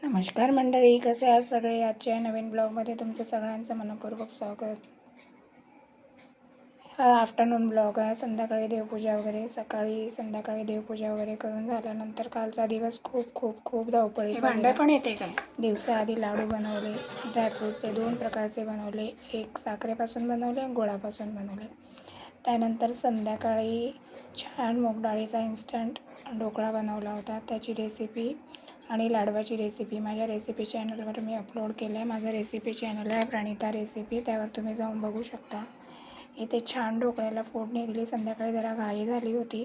नमस्कार मंडळी, कसे आहात सगळे? आजच्या नवीन ब्लॉगमध्ये तुमचं सगळ्यांचं मनपूर्वक स्वागत. हा आफ्टरनून ब्लॉग आहे. संध्याकाळी देवपूजा वगैरे, सकाळी संध्याकाळी देवपूजा वगैरे करून झाल्यानंतर कालचा दिवस खूप खूप खूप धावपळीचा गेला. पण येते काय दिवसाआधी लाडू बनवले, ड्रायफ्रूटचे 2 प्रकारचे बनवले, एक साखरेपासून बनवले, गुळापासून बनवले. त्यानंतर संध्याकाळी छान मूग डाळीचा इन्स्टंट ढोकळा बनवला होता. त्याची रेसिपी आणि लाडवाची रेसिपी माझ्या रेसिपी चॅनलवर मी अपलोड केलं आहे. माझं रेसिपी चॅनल आहे प्रणिता रेसिपी, त्यावर तुम्ही जाऊन बघू शकता. इथे छान ढोकळ्याला फोडणी दिली. संध्याकाळी जरा घाई झाली होती,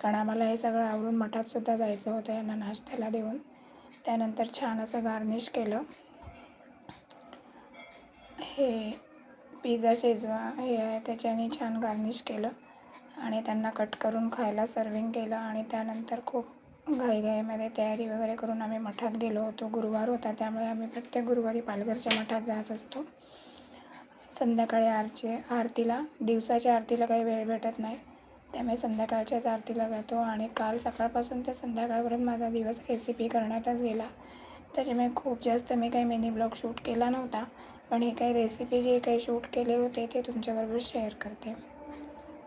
कारण आम्हाला हे सगळं आवरून मठातसुद्धा जायचं होतं यांना नाश्त्याला देऊन. त्यानंतर छान असं गार्निश केलं. हे पिझ्झा शेजवान हे आहे त्याच्याने छान गार्निश केलं आणि त्यांना कट करून खायला सर्विंग केलं. आणि त्यानंतर खूप घाईघाईमध्ये तयारी वगैरे करून आम्ही मठात गेलो होतो. गुरुवार होता, त्यामुळे आम्ही प्रत्येक गुरुवारी पालघरच्या मठात जात असतो. संध्याकाळी आरतीला दिवसाच्या आरतीला काही वेळ भेटत नाही, त्यामुळे संध्याकाळच्याच आरतीला जातो. आणि काल सकाळपासून ते संध्याकाळपर्यंत माझा दिवस रेसिपी करण्यातच गेला. त्याच्यामुळे खूप जास्त मी काही मिनी ब्लॉग शूट केला नव्हता, पण हे काही रेसिपी जे काही शूट केले होते ते तुमच्याबरोबर शेअर करते.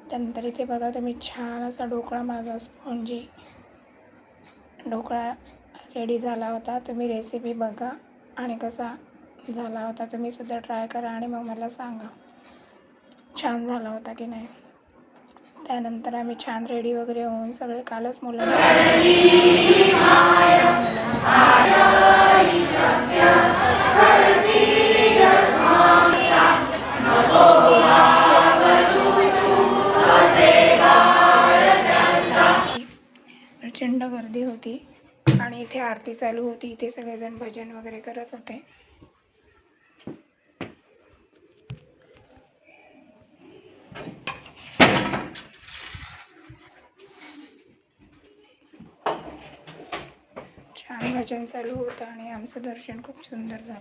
त्यानंतर इथे बघा तुम्ही, छान असा ढोकळा माझा स्पॉन्जी ढोकळा रेडी झाला होता. तुम्ही रेसिपी बघा आणि कसा झाला होता तुम्हीसुद्धा ट्राय करा आणि मग मला सांगा छान झाला होता की नाही. त्यानंतर आम्ही छान रेडी वगैरे होऊन सगळे कालच प्रचंड गर्दी होती आणि इथे आरती चालू होती. इथे सगळेजण भजन वगैरे करत होते. छान भजन चालू होतं आणि आमचं दर्शन खूप सुंदर झालं.